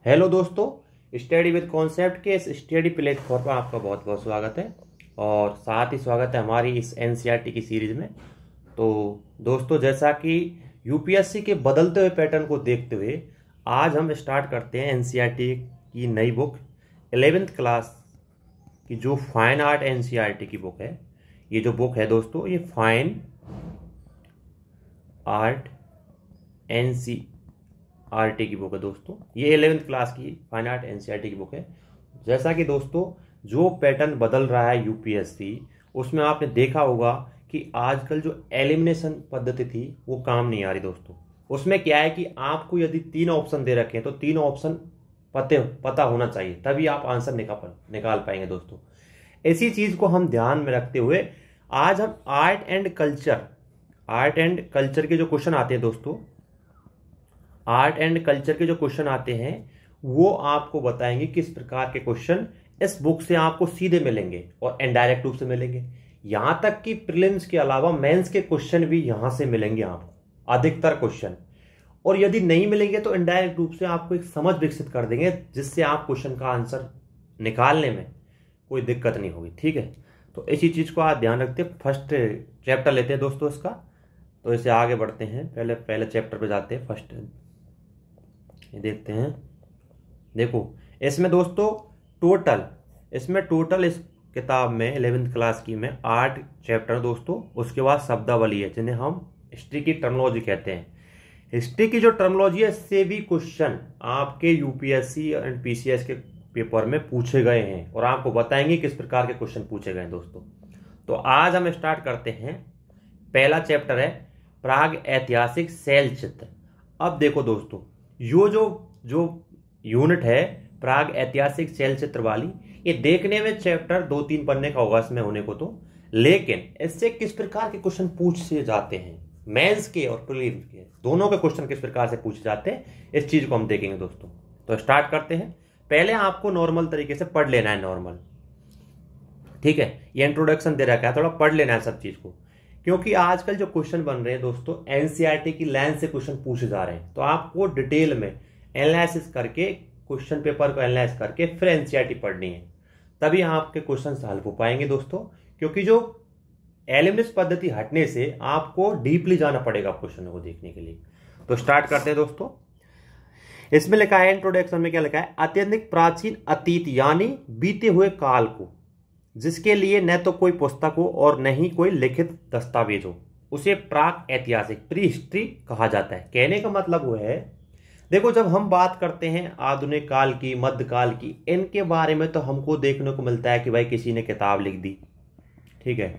Hello दोस्तों, study with concept के इस स्टडी प्लेटफॉर्म पर आपका बहुत बहुत स्वागत है और साथ ही स्वागत है हमारी इस एनसीईआरटी की सीरीज में। तो दोस्तों, जैसा कि यूपीएससी के बदलते हुए पैटर्न को देखते हुए आज हम स्टार्ट करते हैं एनसीईआरटी की नई बुक 11th क्लास की, जो फाइन आर्ट एनसीईआरटी की बुक है। ये जो बुक है दोस्तों, ये फाइन आर्ट एनसीईआरटी की बुक है दोस्तों। ये 11th क्लास की फाइन आर्ट एनसीईआरटी की बुक है। जैसा कि दोस्तों, जो पैटर्न बदल रहा है यूपीएससी, उसमें आपने देखा होगा कि आजकल जो एलिमिनेशन पद्धति थी वो काम नहीं आ रही दोस्तों। उसमें क्या है कि आपको यदि 3 ऑप्शन दे रखे हैं तो 3 ऑप्शन पता होना चाहिए, तभी आप आंसर निकाल पाएंगे दोस्तों। इसी चीज को हम ध्यान में रखते हुए आज हम आर्ट एंड कल्चर के जो क्वेश्चन आते हैं दोस्तों, आर्ट एंड कल्चर के जो क्वेश्चन आते हैं वो आपको बताएंगे किस प्रकार के क्वेश्चन इस बुक से आपको सीधे मिलेंगे और इनडायरेक्ट रूप से मिलेंगे। यहां तक कि प्रीलिम्स के अलावा मेंस के क्वेश्चन भी यहां से मिलेंगे आपको, अधिकतर क्वेश्चन। और यदि नहीं मिलेंगे तो इनडायरेक्ट रूप से आपको एक समझ विकसित कर देंगे, जिससे आप क्वेश्चन का आंसर निकालने में कोई दिक्कत नहीं होगी। ठीक है, तो इसी चीज को आप ध्यान रखते। फर्स्ट चैप्टर लेते हैं दोस्तों इसका, तो इसे आगे बढ़ते हैं। पहले चैप्टर पे जाते हैं। फर्स्ट ये देखते हैं। देखो, इसमें दोस्तों टोटल इस किताब में 11th क्लास की में 8 चैप्टर दोस्तों। उसके बाद शब्दावली है, जिन्हें हम हिस्ट्री की टर्मिनोलॉजी कहते हैं। हिस्ट्री की जो टर्मिनोलॉजी है, इससे भी क्वेश्चन आपके यूपीएससी एंड पीसीएस के पेपर में पूछे गए हैं और आपको बताएंगे किस प्रकार के क्वेश्चन पूछे गए हैं दोस्तों। तो आज हम स्टार्ट करते हैं। पहला चैप्टर है प्राग ऐतिहासिक शैल चित्र। अब देखो दोस्तों, जो यूनिट है प्राग ऐतिहासिक शैल चित्र वाली, ये देखने में चैप्टर 2-3 पन्ने का होगा इसमें होने को तो, लेकिन इससे किस प्रकार के क्वेश्चन पूछे जाते हैं, मेंस के और प्रीलिम्स के दोनों के क्वेश्चन किस प्रकार से पूछे जाते हैं, इस चीज को हम देखेंगे दोस्तों। तो स्टार्ट करते हैं। पहले आपको नॉर्मल तरीके से पढ़ लेना है, नॉर्मल। ठीक है, ये इंट्रोडक्शन दे रखा है, थोड़ा पढ़ लेना है सब चीज को, क्योंकि आजकल जो क्वेश्चन बन रहे हैं दोस्तों, एनसीईआरटी की लाइन से क्वेश्चन पूछे जा रहे हैं। तो आपको डिटेल में एनालिसिस करके, क्वेश्चन पेपर को एनालाइज करके फिर एनसीईआरटी पढ़नी है, तभी आपके क्वेश्चन हल हो पाएंगे दोस्तों। क्योंकि जो एलिमिनेशन पद्धति हटने से आपको डीपली जाना पड़ेगा क्वेश्चन को देखने के लिए। तो स्टार्ट करते हैं दोस्तों। इसमें लिखा है, इंट्रोडक्शन में क्या लिखा है, अत्यधिक प्राचीन अतीत यानी बीते हुए काल को, जिसके लिए न तो कोई पुस्तक हो और न ही कोई लिखित दस्तावेज हो, उसे प्राक ऐतिहासिक प्री हिस्ट्री कहा जाता है। कहने का मतलब वो है, देखो, जब हम बात करते हैं आधुनिक काल की, मध्यकाल की, इनके बारे में तो हमको देखने को मिलता है कि भाई किसी ने किताब लिख दी, ठीक है,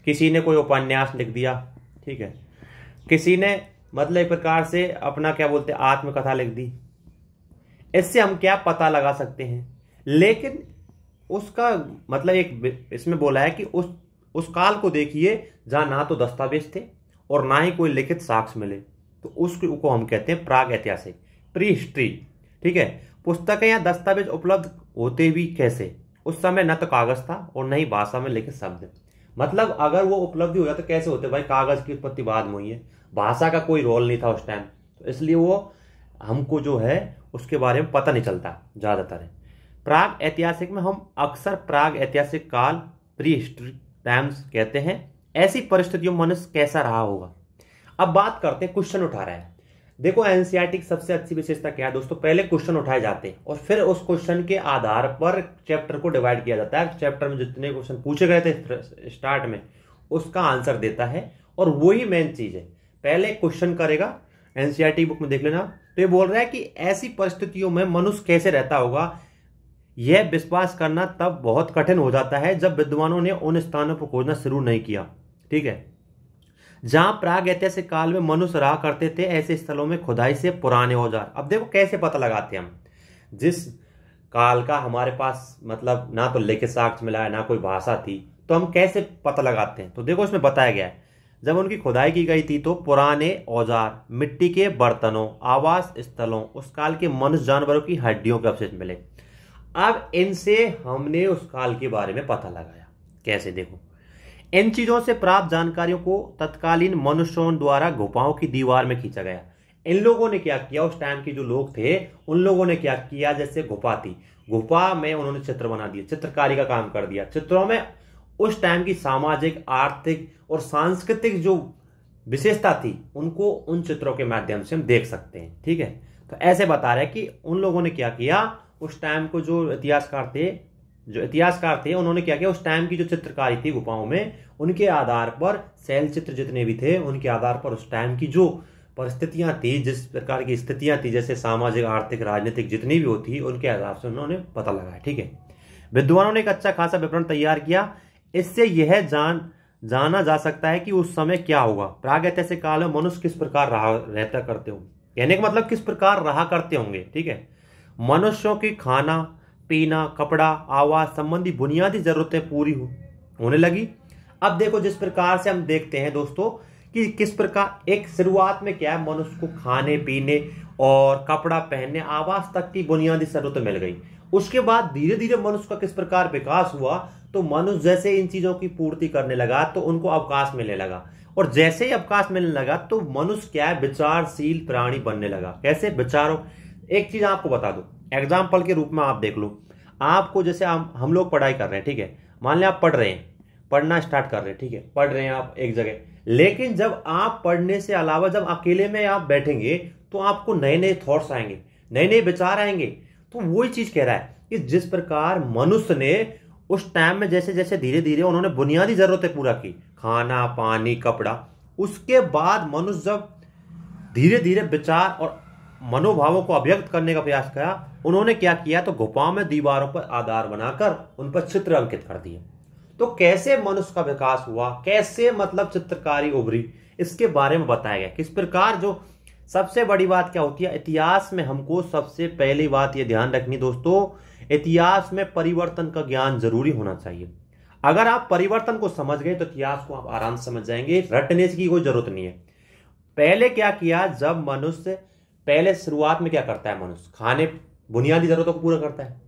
किसी ने कोई उपन्यास लिख दिया, ठीक है, किसी ने मतलब एक प्रकार से अपना क्या बोलते हैं आत्मकथा लिख दी। इससे हम क्या पता लगा सकते हैं, लेकिन उसका मतलब एक इसमें बोला है कि उस काल को देखिए जहां ना तो दस्तावेज थे और ना ही कोई लिखित साक्ष्य मिले, तो उसको हम कहते हैं प्राग ऐतिहासिक प्री हिस्ट्री। ठीक है, पुस्तकें या दस्तावेज उपलब्ध होते भी कैसे, उस समय न तो कागज था और न ही भाषा में लिखित शब्द। मतलब अगर वो उपलब्धि हो जाए तो कैसे होते भाई, कागज की उत्पत्ति बाद में हुई है, भाषा का कोई रोल नहीं था उस टाइम, तो इसलिए वो हमको जो है उसके बारे में पता नहीं चलता ज्यादातर है। प्राग ऐतिहासिक में हम अक्सर प्राग ऐतिहासिक काल प्री हिस्ट्री टाइम्स कहते हैं। ऐसी परिस्थितियों में मनुष्य कैसा रहा होगा। अब बात करते हैं, क्वेश्चन उठा रहा है। देखो, एनसीईआरटी की सबसे अच्छी विशेषता क्या है दोस्तों, पहले क्वेश्चन उठाए जाते हैं और फिर उस क्वेश्चन के आधार पर चैप्टर को डिवाइड किया जाता है। चैप्टर में जितने क्वेश्चन पूछे गए थे स्टार्ट में, उसका आंसर देता है, और वही मेन चीज है। पहले क्वेश्चन करेगा, एनसीईआरटी बुक में देख लेना, तो ये बोल रहा है कि ऐसी परिस्थितियों में मनुष्य कैसे रहता होगा। यह विश्वास करना तब बहुत कठिन हो जाता है जब विद्वानों ने उन स्थानों पर खोजना शुरू नहीं किया, ठीक है, जहां प्राग ऐतिहासिक काल में मनुष्य रहा करते थे। ऐसे स्थलों में खुदाई से पुराने औजार, अब देखो कैसे पता लगाते हैं हम, जिस काल का हमारे पास मतलब ना तो लिखित साक्ष्य मिला है ना कोई भाषा थी, तो हम कैसे पता लगाते हैं। तो देखो, इसमें बताया गया है, जब उनकी खुदाई की गई थी तो पुराने औजार, मिट्टी के बर्तनों, आवास स्थलों, उस काल के मनुष्य जानवरों की हड्डियों के अवशेष मिले। अब इनसे हमने उस काल के बारे में पता लगाया। कैसे, देखो, इन चीजों से प्राप्त जानकारियों को तत्कालीन मनुष्यों द्वारा गुफाओं की दीवार में खींचा गया। इन लोगों ने क्या किया, उस टाइम के जो लोग थे उन लोगों ने क्या किया, जैसे गुफा थी, गुफा में उन्होंने चित्र बना दिया, चित्रकारी का काम कर दिया। चित्रों में उस टाइम की सामाजिक, आर्थिक और सांस्कृतिक जो विशेषता थी उनको उन चित्रों के माध्यम से हम देख सकते हैं। ठीक है, तो ऐसे बता रहे हैं कि उन लोगों ने क्या किया, उस टाइम को जो इतिहासकार थे उन्होंने क्या किया, उस टाइम की जो चित्रकारी थी गुफाओं में, उनके आधार पर शैल चित्र जितने भी थे उनके आधार पर उस टाइम की जो परिस्थितियां थी, जिस प्रकार की स्थितियां थी, जैसे सामाजिक, आर्थिक, राजनीतिक जितनी भी होती, उनके आधार से उन्होंने पता लगाया। ठीक है, विद्वानों ने एक अच्छा खासा विवरण तैयार किया। इससे यह जाना जा सकता है कि उस समय क्या होगा, प्रागैतिहासिक काल में मनुष्य किस प्रकार रहता करते होंगे। कहने का मतलब किस प्रकार रहा करते होंगे। ठीक है, मनुष्यों की खाना पीना, कपड़ा, आवास संबंधी बुनियादी जरूरतें पूरी होने लगी। अब देखो, जिस प्रकार से हम देखते हैं दोस्तों कि किस प्रकार एक शुरुआत में क्या है, मनुष्य को खाने पीने और कपड़ा पहनने, आवास तक की बुनियादी जरूरतें मिल गई। उसके बाद धीरे धीरे मनुष्य का किस प्रकार विकास हुआ, तो मनुष्य जैसे इन चीजों की पूर्ति करने लगा तो उनको अवकाश मिलने लगा, और जैसे ही अवकाश मिलने लगा तो मनुष्य क्या है, विचारशील प्राणी बनने लगा। कैसे विचारों, एक चीज आपको बता दो, एग्जाम्पल के रूप में आप देख लो, आपको जैसे हम लोग पढ़ाई कर रहे हैं। ठीक है, मान लिया आप पढ़ रहे हैं, पढ़ना स्टार्ट कर रहे हैं। ठीक है, पढ़ रहे हैं आप एक जगह, लेकिन जब आप पढ़ने से अलावा जब अकेले में आप बैठेंगे तो आपको नए नए थॉट्स आएंगे, नए नए विचार आएंगे। तो वही चीज कह रहा है कि जिस प्रकार मनुष्य ने उस टाइम में जैसे जैसे धीरे धीरे उन्होंने बुनियादी जरूरतें पूरा की, खाना पानी कपड़ा, उसके बाद मनुष्य जब धीरे धीरे विचार और मनोभावों को अभिव्यक्त करने का प्रयास किया, उन्होंने क्या किया, तो गुफाओं में दीवारों पर आधार बनाकर उन पर चित्र अंकित कर दिए। तो कैसे मनुष्य का विकास हुआ, कैसे मतलब चित्रकारी उभरी, इसके बारे में बताया गया। किस प्रकार, जो सबसे बड़ी बात क्या होती है इतिहास में, हमको सबसे पहली बात यह ध्यान रखनी दोस्तों, इतिहास में परिवर्तन का ज्ञान जरूरी होना चाहिए। अगर आप परिवर्तन को समझ गए तो इतिहास को आप आराम से समझ जाएंगे, रटने की कोई जरूरत नहीं है। पहले क्या किया, जब मनुष्य पहले शुरुआत में क्या करता है, मनुष्य खाने बुनियादी जरूरतों को पूरा करता है,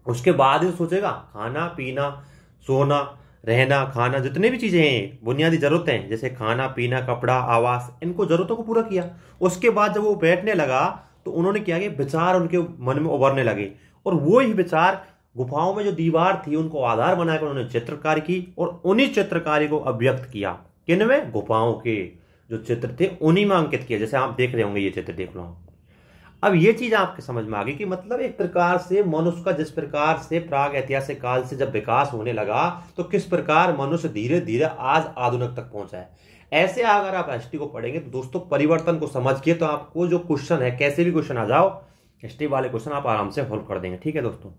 उसके बाद ही सोचेगा खाना पीना, सोना, रहना, खाना, जितने भी चीजें हैं बुनियादी जरूरतें हैं, जैसे खाना पीना कपड़ा आवास, इनको जरूरतों को पूरा किया। उसके बाद जब वो बैठने लगा तो उन्होंने क्या किया, विचार उनके मन में उभरने लगे, और वो ही विचार गुफाओं में जो दीवार थी उनको आधार बनाकर उन्होंने चित्रकारी की, और उन्हीं चित्रकारी को अभिव्यक्त किया। किनमें, गुफाओं के जो चित्र थे उन्हीं में अंकित किया, जैसे आप देख रहे होंगे ये चित्र देख लो। अब ये चीज आपके समझ में आ गई कि मतलब एक प्रकार से मनुष्य का जिस प्रकार से प्राग ऐतिहासिक काल से जब विकास होने लगा तो किस प्रकार मनुष्य धीरे धीरे आज आधुनिक तक पहुंचा है। ऐसे अगर आप हिस्ट्री को पढ़ेंगे तो दोस्तों परिवर्तन को समझ के, तो आपको जो क्वेश्चन है, कैसे भी क्वेश्चन आ जाओ, हिस्ट्री वाले क्वेश्चन आप आराम से सॉल्व कर देंगे। ठीक है दोस्तों,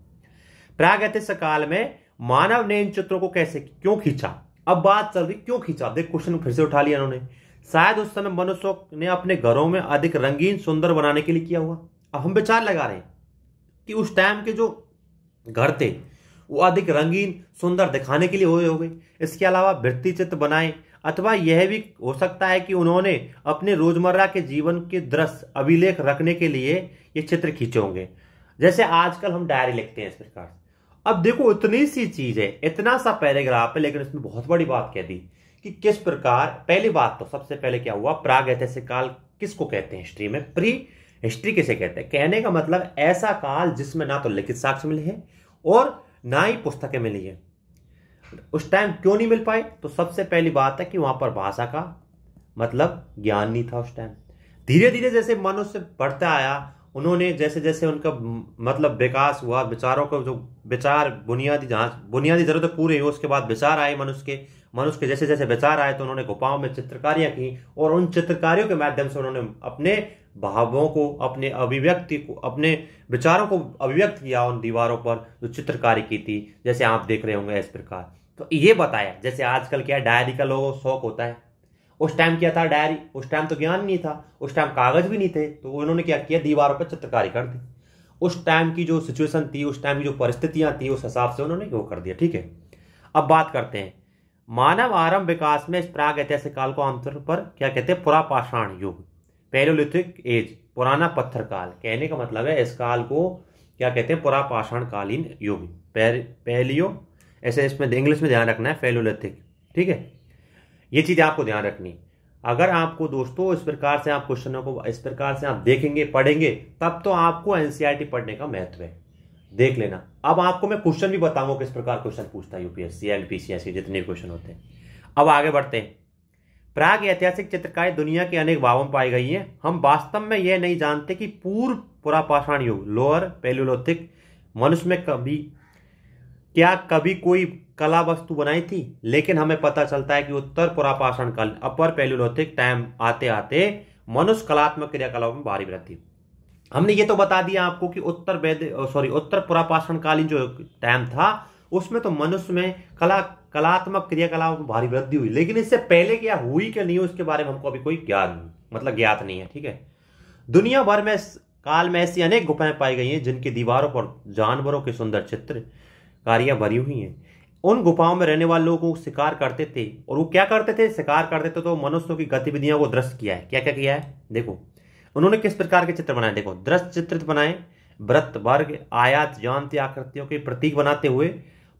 प्राग ऐतिहासिक काल में मानव ने इन चित्रों को कैसे क्यों खींचा। अब बात चल रही क्यों खींचा, देख क्वेश्चन फिर से उठा लिया इन्होंने। शायद उस समय मनुष्यों ने अपने घरों में अधिक रंगीन सुंदर बनाने के लिए किया हुआ। अब हम विचार लगा रहे हैं कि उस टाइम के जो घर थे वो अधिक रंगीन सुंदर दिखाने के लिए हुए हो गए। इसके अलावा भित्ति चित्र बनाए, अथवा यह भी हो सकता है कि उन्होंने अपने रोजमर्रा के जीवन के दृश्य अभिलेख रखने के लिए ये चित्र खींचे होंगे, जैसे आजकल हम डायरी लिखते हैं इस प्रकार। अब देखो इतनी सी चीज है, इतना सा पैराग्राफ है, लेकिन इसमें बहुत बड़ी बात कह दी कि किस प्रकार। पहली बात तो सबसे पहले क्या हुआ, प्राग ऐतिहासिक काल किसको कहते हैं हिस्ट्री में, प्री हिस्ट्री किसे कहते हैं। कहने का मतलब ऐसा काल जिसमें ना तो लिखित साक्ष्य मिले हैं और ना ही पुस्तकें मिली है। उस टाइम क्यों नहीं मिल पाई, तो सबसे पहली बात है कि वहां पर भाषा का मतलब ज्ञान नहीं था उस टाइम। धीरे धीरे जैसे मनुष्य बढ़ता आया, उन्होंने जैसे जैसे उनका मतलब विकास हुआ, विचारों को जो विचार बुनियादी जरूरतें पूरी हुई, उसके बाद विचार आए मनुष्य के जैसे जैसे विचार आए तो उन्होंने गुफाओं में चित्रकारियां की, और उन चित्रकारियों के माध्यम से उन्होंने अपने भावों को, अपने अभिव्यक्ति को, अपने विचारों को अभिव्यक्त किया उन दीवारों पर जो चित्रकारी की थी, जैसे आप देख रहे होंगे इस प्रकार। तो ये बताया, जैसे आजकल क्या डायरी का लोगों को शौक होता है, उस टाइम क्या था डायरी, उस टाइम तो ज्ञान नहीं था, उस टाइम कागज भी नहीं थे, तो उन्होंने क्या किया, दीवारों पर चित्रकारी कर दी। उस टाइम की जो सिचुएशन थी, उस टाइम की जो परिस्थितियां थी, उस हिसाब से उन्होंने वो कर दिया। ठीक है, अब बात करते हैं मानव आरंभ विकास में। इस प्राग ऐतिहासिक काल को आमतौर पर क्या कहते हैं, पुरापाषाण युग, पैलियोलिथिक एज, पुराना पत्थर काल। कहने का मतलब है इस काल को क्या कहते हैं, पुरापाषाण कालीन युग, पैलियो, ऐसे इसमें इंग्लिश में ध्यान रखना है, पैलियोलिथिक। ठीक है, ये चीज आपको ध्यान रखनी। अगर आपको दोस्तों इस प्रकार से आप क्वेश्चनों को इस प्रकार से आप देखेंगे पढ़ेंगे तब तो आपको एनसीईआरटी पढ़ने का महत्व है। देख लेना। अब आपको मैं क्वेश्चन भी बताऊंगा किस प्रकार क्वेश्चन पूछता है यूपीएससी एलपीसीएससी जितने क्वेश्चन होते हैं। अब आगे बढ़ते हैं। प्राग ऐतिहासिक चित्रकारी दुनिया के अनेक भागों में पाई गई है। हम वास्तव में यह नहीं जानते कि पूर्व पुरापाषाण युग लोअर पैलियोलिथिक मनुष्य में कभी कोई कला वस्तु बनाई थी, लेकिन हमें पता चलता है कि उत्तर पुरापाषाण काल अपर पैलियोलिथिक टाइम आते आते मनुष्य कलात्मक क्रियाकलापों में भारी वृद्धि। हमने ये तो बता दिया आपको कि उत्तर पुरापाषाण कालीन जो टाइम था उसमें तो मनुष्य में कलात्मक क्रियाकलापों में भारी वृद्धि हुई, लेकिन इससे पहले क्या हुई क्या नहीं हुई उसके बारे में हमको अभी कोई ज्ञात नहीं है। ठीक है। दुनिया भर में काल में ऐसी अनेक गुफाएं पाई गई हैं जिनकी दीवारों पर जानवरों के सुंदर चित्रकारियां भरी हुई हैं। उन गुफाओं में रहने वाले लोग शिकार करते थे, और वो क्या करते थे, शिकार करते थे तो मनुष्यों की गतिविधियों को दृश्य किया है। क्या क्या किया है देखो, उन्होंने किस प्रकार के चित्र बनाए, देखो दृश्य चित्र बनाए, वृत्त वर्ग आयात ज्यामिति आकृतियों के प्रतीक बनाते हुए।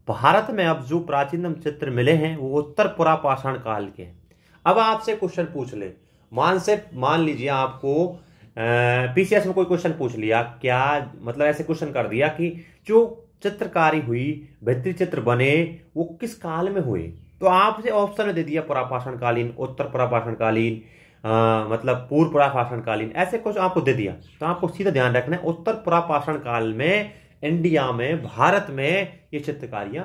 भारत में अब जो प्राचीनतम चित्र मिले हैं वो उत्तर पुरापाषाण काल के हैं। अब आपसे क्वेश्चन पूछ ले, मान लीजिए आपको पीसीएस में कोई क्वेश्चन पूछ लिया, क्या मतलब ऐसे क्वेश्चन कर दिया कि जो चित्रकारी हुई भित्ति चित्र बने वो किस काल में हुए, तो आपसे ऑप्शन में दे दिया पुरापाषाण कालीन, उत्तर पुरापाषाण कालीन, मतलब पूर्व पुरापाषाण कालीन, ऐसे कुछ आपको दे दिया। तो आपको सीधा ध्यान रखना है उत्तर पुरापाषाण काल में इंडिया में भारत में ये चित्रकारियां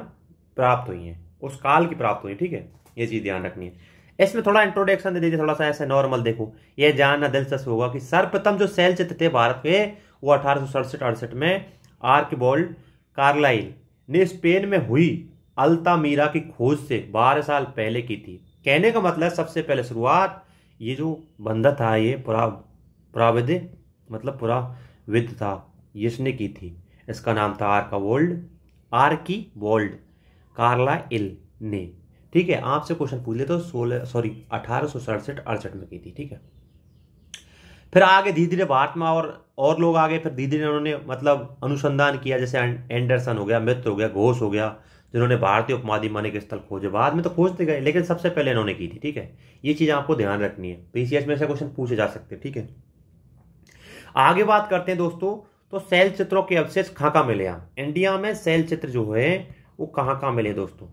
प्राप्त हुई हैं, उस काल की प्राप्त हुई। ठीक है, ये चीज ध्यान रखनी है। इसमें थोड़ा इंट्रोडक्शन दे दीजिए, थोड़ा सा ऐसे नॉर्मल। देखो ये जानना दिलचस्प होगा कि सर्वप्रथम जो शैल चित्र थे भारत के वो 1867-68 में आर्किबाल्ड कार्लाइल ने स्पेन में हुई अल्तामीरा की खोज से 12 साल पहले की थी। कहने का मतलब सबसे पहले शुरुआत ये जो बंधा था ये पुराविद मतलब पुराविद था, इसने की थी। इसका नाम था आर्किबाल्ड कार्लाइल ने। ठीक है, आपसे क्वेश्चन पूछ ले तो 1867-68 में की थी। ठीक है, फिर आगे धीरे धीरे भारत में और लोग आगे, फिर धीरे धीरे उन्होंने मतलब अनुसंधान किया, जैसे एंडरसन हो गया, मित्र हो गया, घोष हो गया, जिन्होंने भारतीय उपमहाद्वीप मानक स्थल खोजे। बाद में तो खोजते गए लेकिन सबसे पहले इन्होंने की थी। ठीक है, ये चीज आपको ध्यान रखनी है, पीसीएस में ऐसे क्वेश्चन पूछे जा सकते हैं। ठीक है, आगे बात करते हैं दोस्तों, तो शैल चित्रों के अवशेष कहाँ मिले हैं इंडिया में, शैल चित्र जो है वो कहाँ मिले दोस्तों।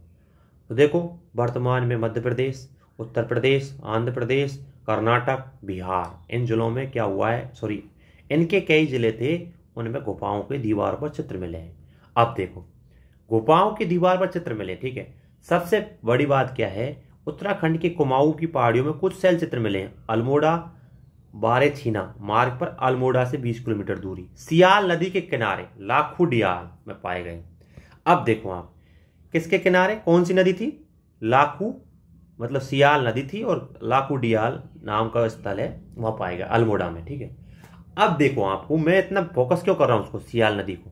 तो देखो वर्तमान में मध्य प्रदेश, उत्तर प्रदेश, आंध्र प्रदेश, कर्नाटक, बिहार, इन जिलों में क्या हुआ है, इनके कई जिले थे, उनमें गुफाओं के दीवार पर चित्र मिले हैं। अब देखो गुफाओं की दीवार पर चित्र मिले। ठीक है, सबसे बड़ी बात क्या है, उत्तराखंड के कुमाऊं की पहाड़ियों में कुछ शैल चित्र मिले हैं। अल्मोड़ा बारेछीना मार्ग पर अल्मोड़ा से 20 किलोमीटर दूरी, सियाल नदी के किनारे लाखूडियाल में पाए गए। अब देखो आप किसके किनारे, कौन सी नदी थी, लाखू मतलब सियाल नदी थी, और लाखूडियाल नाम का स्थल है, वहां पाए गए अल्मोड़ा में। ठीक है, अब देखो आपको मैं इतना फोकस क्यों कर रहा हूं उसको, सियाल नदी को,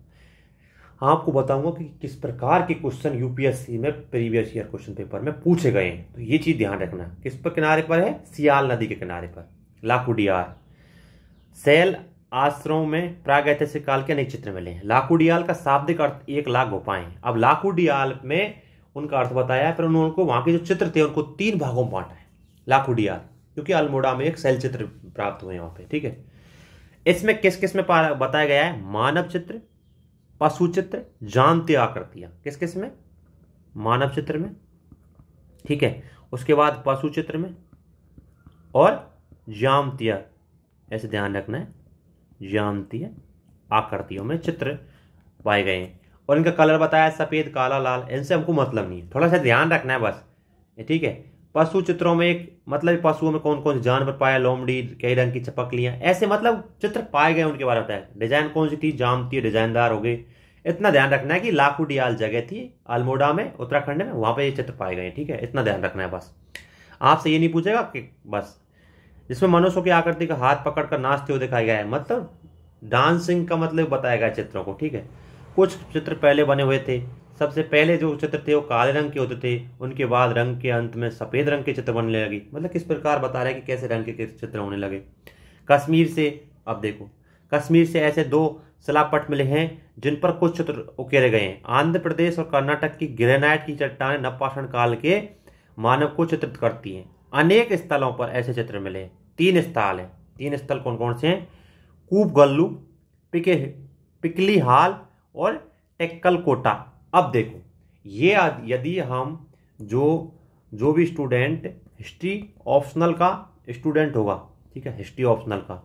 आपको बताऊंगा कि किस प्रकार के क्वेश्चन यूपीएससी में प्रीवियस ईयर क्वेश्चन पेपर में पूछे गए हैं। तो ये चीज ध्यान रखना, किस पर किनारे पर है, सियाल नदी के किनारे पर लाखूडियाल। शैल आश्रमों में प्रागैतिहासिक काल के अनेक चित्र मिले हैं। लाखूडियाल का शाब्दिक अर्थ 1 लाख गुफाएं। अब लाखूडियाल में उनका अर्थ बताया, फिर उनको वहां के जो चित्र थे उनको 3 भागों में बांटा है लाखूडियाल, क्योंकि अल्मोड़ा में एक शैल चित्र प्राप्त हुए वहां पे। ठीक है, इसमें किस किस में बताया गया है, मानव चित्र, पशु चित्र, ज्यामितीय आकृतियां। किस किस में, मानव चित्र में, ठीक है, उसके बाद पशु चित्र में और ज्यामितीय, ऐसे ध्यान रखना है, ज्यामितीय आकृतियों में चित्र पाए गए हैं। और इनका कलर बताया सफेद, काला, लाल, इनसे हमको मतलब नहीं है, थोड़ा सा ध्यान रखना है बस। ठीक है, पशु चित्रों में एक मतलब पशुओं में कौन कौन से जानवर पाया, लोमड़ी, कई रंग की चपकलियां, ऐसे मतलब चित्र पाए गए उनके बारे में बताया। डिजाइन कौन सी थी, ज्यामितीय डिजाइनदार हो गए। इतना ध्यान रखना है कि लाखूडियाल जगह थी अल्मोड़ा में, उत्तराखंड में, वहां पे ये चित्र पाए गए। ठीक है, इतना ध्यान रखना है बस। आपसे ये नहीं पूछेगा कि बस जिसमें मनुष्यों की आकृति का हाथ पकड़कर नाचते हुए दिखाया गया है, मतलब डांसिंग का मतलब बताया गया चित्रों को। ठीक है, कुछ चित्र पहले बने हुए थे, सबसे पहले जो चित्र थे वो काले रंग के होते थे, उनके बाद रंग के अंत में सफेद रंग के चित्र बनने लगे। मतलब किस प्रकार बता रहे हैं कि कैसे रंग के चित्र होने लगे। कश्मीर से, अब देखो कश्मीर से ऐसे 2 शिलापट मिले हैं जिन पर कुछ चित्र उकेरे गए हैं। आंध्र प्रदेश और कर्नाटक की ग्रेनाइट की चट्टानें नवपाषाण काल के मानव को चित्रित करती हैं। अनेक स्थलों पर ऐसे चित्र मिले। 3 स्थल हैं। 3 स्थल कौन कौन से हैं? कूप गल्लू, पिकली हाल और टेक्कल कोटा। अब देखो, ये यदि हम जो भी स्टूडेंट हिस्ट्री ऑप्शनल का स्टूडेंट होगा, ठीक है, हिस्ट्री ऑप्शनल का,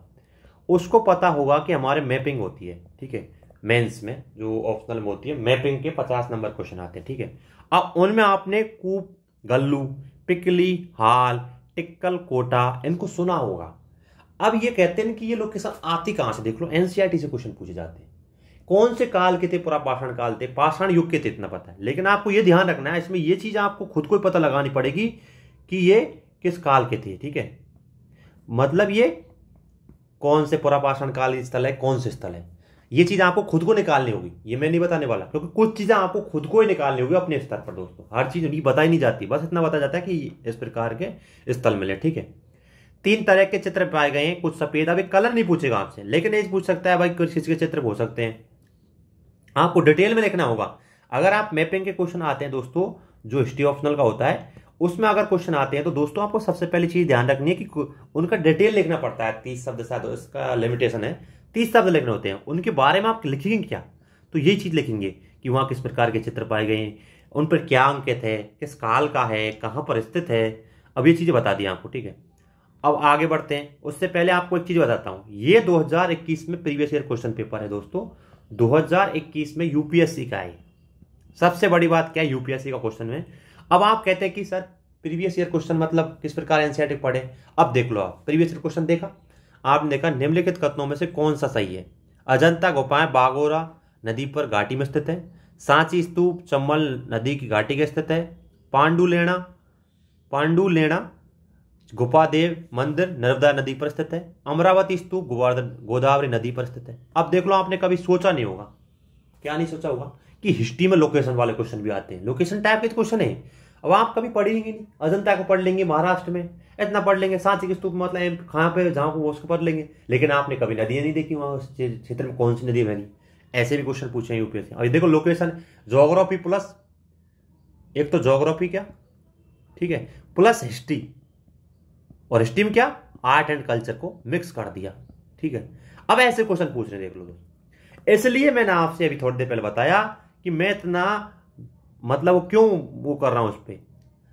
उसको पता होगा कि हमारे मैपिंग होती है, ठीक है, मेंस में जो ऑप्शनल में होती है मैपिंग के 50 नंबर क्वेश्चन आते हैं, ठीक है। अब उनमें आपने कूप गल्लू, पिकली हाल, टिक्कल कोटा इनको सुना होगा। अब ये कहते हैं कि ये लोकेशन आती कहां से, देख लो एनसीईआरटी से क्वेश्चन पूछे जाते हैं। कौन से काल के थे? पूरा पाषाण काल थे, पाषाण युग के थे, इतना पता है। लेकिन आपको ये ध्यान रखना है, इसमें ये चीज आपको खुद को ही पता लगानी पड़ेगी कि ये किस काल के थे, ठीक है। मतलब ये कौन से पुरा पाषाण काल स्थल है, कौन से स्थल है, ये चीज आपको खुद को निकालनी होगी। ये मैं नहीं बताने वाला, क्योंकि कुछ चीजें आपको खुद को ही निकालनी होगी अपने स्तर पर दोस्तों। हर चीज नहीं बताई नहीं जाती, बस इतना बताया जाता है कि इस प्रकार के स्थल मिले, ठीक है। 3 तरह के चित्र पाए गए हैं। कुछ सफेद, अभी कलर नहीं पूछेगा आपसे, लेकिन ये पूछ सकता है भाई किस के चित्र हो सकते हैं, आपको डिटेल में लिखना होगा। अगर आप मैपिंग के क्वेश्चन आते हैं दोस्तों, जो हिस्ट्री ऑप्शनल का होता है, उसमें अगर क्वेश्चन आते हैं तो दोस्तों आपको सबसे पहली चीज ध्यान रखनी है कि उनका डिटेल लिखना पड़ता है। 30 शब्द शायद इसका लिमिटेशन है, 30 शब्द लिखने होते हैं। उनके बारे में आप लिखेंगे क्या, तो यही चीज लिखेंगे कि वहां किस प्रकार के चित्र पाए गए, उन पर क्या अंकित है, किस काल का है, कहां पर स्थित है। अब ये चीजें बता दी आपको, ठीक है। अब आगे बढ़ते हैं, उससे पहले आपको एक चीज बताता हूं। ये 2021 में प्रीवियस ईयर क्वेश्चन पेपर है दोस्तों, 2021 में यूपीएससी का है। सबसे बड़ी बात क्या है, यूपीएससी का क्वेश्चन में। अब आप कहते हैं कि सर प्रीवियस ईयर क्वेश्चन मतलब किस प्रकार एनसीईआरटी पढ़े। अब देख लो, आप प्रीवियस ईयर क्वेश्चन देखा, आपने देखा निम्नलिखित कथनों में से कौन सा सही है। अजंता गुफाएं बागोरा नदी पर घाटी में स्थित है। सांची स्तूप चंबल नदी की घाटी के स्थित है। पांडुलेना गुफादेव मंदिर नर्मदा नदी पर स्थित है। अमरावती स्तूप गोदावरी नदी पर स्थित है। अब देख लो, आपने कभी सोचा नहीं होगा, क्या नहीं सोचा होगा कि हिस्ट्री में लोकेशन वाले क्वेश्चन भी आते हैं, लोकेशन टाइप के क्वेश्चन है। अब आप कभी पढ़ेंगे नहीं, अजंता को पढ़ लेंगे महाराष्ट्र में, इतना पढ़ लेंगे, सांची के स्तूप मतलब कहाँ पे जहां को उसको पढ़ लेंगे, लेकिन आपने कभी नदियां नहीं देखी वहां उस क्षेत्र में कौन सी नदी बनी। ऐसे भी क्वेश्चन पूछे यूपीएससी। और देखो लोकेशन, ज्योग्राफी प्लस, एक तो ज्योग्राफी क्या, ठीक है, प्लस हिस्ट्री, और हिस्ट्री में क्या, आर्ट एंड कल्चर को मिक्स कर दिया, ठीक है। अब ऐसे क्वेश्चन पूछ रहे, देख लो दोस्तों। इसलिए मैंने आपसे अभी थोड़ी देर पहले बताया कि मैं इतना मतलब क्यों वो कर रहा हूं उस पर।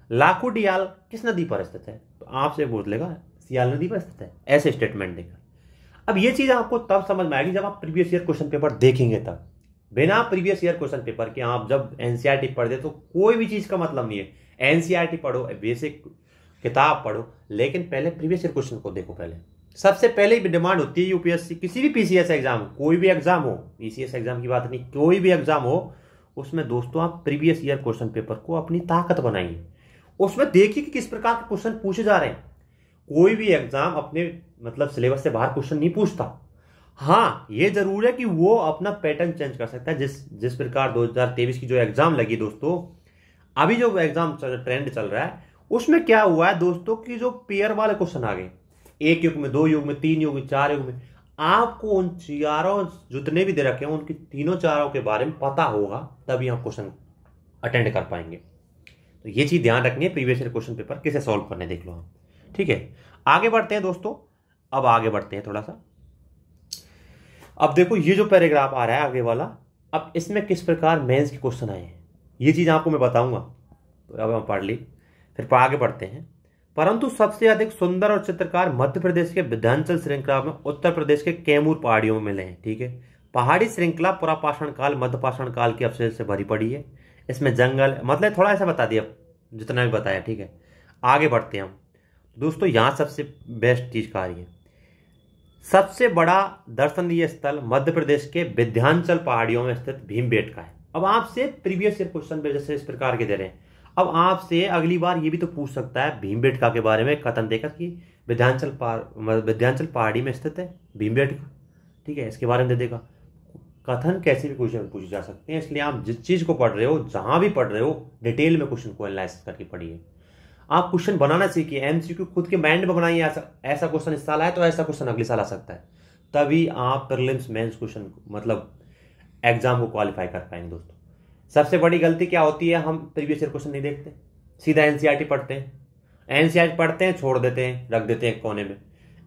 लाखोडियाल किस नदी पर स्थित है, तो आपसे बोल लेगा सियाल नदी पर स्थित है, ऐसे स्टेटमेंट देगा। अब ये चीज आपको तब समझ में आएगी जब आप प्रीवियस ईयर क्वेश्चन पेपर देखेंगे। तब बिना प्रीवियस ईयर क्वेश्चन पेपर के आप जब एनसीईआरटी पढ़ते तो कोई भी चीज का मतलब नहीं है। एनसीईआरटी पढ़ो, बेसिक किताब पढ़ो, लेकिन पहले प्रीवियस ईयर क्वेश्चन को देखो। पहले सबसे पहले डिमांड होती है यूपीएससी, किसी भी पीसीएस एग्जाम, कोई भी एग्जाम हो, पीसीएस एग्जाम की बात नहीं, कोई भी एग्जाम हो, उसमें दोस्तों आप प्रीवियस ईयर क्वेश्चन पेपर को अपनी ताकत बनाइए। उसमें देखिए कि किस प्रकार के क्वेश्चन पूछे जा रहे हैं। कोई भी एग्जाम अपने मतलब सिलेबस से बाहर क्वेश्चन नहीं पूछता। हाँ, ये जरूर है कि वो अपना पैटर्न चेंज कर सकता है। जिस प्रकार 2023 की जो एग्जाम लगी दोस्तों, अभी जो एग्जाम ट्रेंड चल रहा है, उसमें क्या हुआ है दोस्तों कि जो पेयर वाले क्वेश्चन आ गए, 1 युग में, 2 युग में, 3 युग में, 4 युग में, आपको उन चारों जितने भी दे रखे हैं उनकी तीनों चारों के बारे में पता होगा, तभी आप क्वेश्चन अटेंड कर पाएंगे। तो ये चीज ध्यान रखनी है, प्रीवियस ईयर क्वेश्चन पेपर कैसे सॉल्व करने, देख लो आप, ठीक है। आगे बढ़ते हैं दोस्तों, अब आगे बढ़ते हैं थोड़ा सा। अब देखो ये जो पैराग्राफ आ रहा है आगे वाला, अब इसमें किस प्रकार मेंस के क्वेश्चन आए हैं, ये चीज आपको मैं बताऊंगा। तो अब हम पढ़ ली, फिर आगे बढ़ते हैं। परंतु सबसे अधिक सुंदर और चित्रकार मध्य प्रदेश के विंध्याचल श्रृंखला में उत्तर प्रदेश के कैमूर पहाड़ियों में मिले हैं, ठीक है। पहाड़ी श्रृंखला पुरापाषाण काल मध्य पाषाण काल के अवशेष से भरी पड़ी है। इसमें जंगल, मतलब थोड़ा ऐसा बता दिया जितना भी बताया, ठीक है। आगे बढ़ते हैं हम दोस्तों। यहां सबसे बेस्ट चीज कह रही है, सबसे बड़ा दर्शनीय स्थल मध्य प्रदेश के विंध्याचल पहाड़ियों में स्थित भीमबेटका का है। अब आपसे प्रीवियस ईयर क्वेश्चन पे जैसे इस प्रकार के दे रहे हैं, अब आपसे अगली बार ये भी तो पूछ सकता है भीमबेटका के बारे में कथन देकर कि विंध्याचल पहाड़ी में स्थित है भीमबेटका, ठीक है, इसके बारे में दे देगा। कथन कैसे भी क्वेश्चन पूछे जा सकते हैं, इसलिए आप जिस चीज को पढ़ रहे हो, जहां भी पढ़ रहे हो, डिटेल में क्वेश्चन को एनालाइज करके पढ़िए। आप क्वेश्चन बनाना सीखिए, एमसीक्यू खुद के माइंड में बनाइए। ऐसा क्वेश्चन इस साल आए तो ऐसा क्वेश्चन अगले साल आ सकता है, तभी आप प्रीलिम्स मेंस क्वेश्चन मतलब एग्जाम को क्वालिफाई कर पाएंगे दोस्तों। सबसे बड़ी गलती क्या होती है, हम प्रीवियस ईयर क्वेश्चन नहीं देखते, सीधा एनसीईआरटी पढ़ते हैं। एनसीईआरटी पढ़ते हैं, छोड़ देते हैं, रख देते हैं कोने में।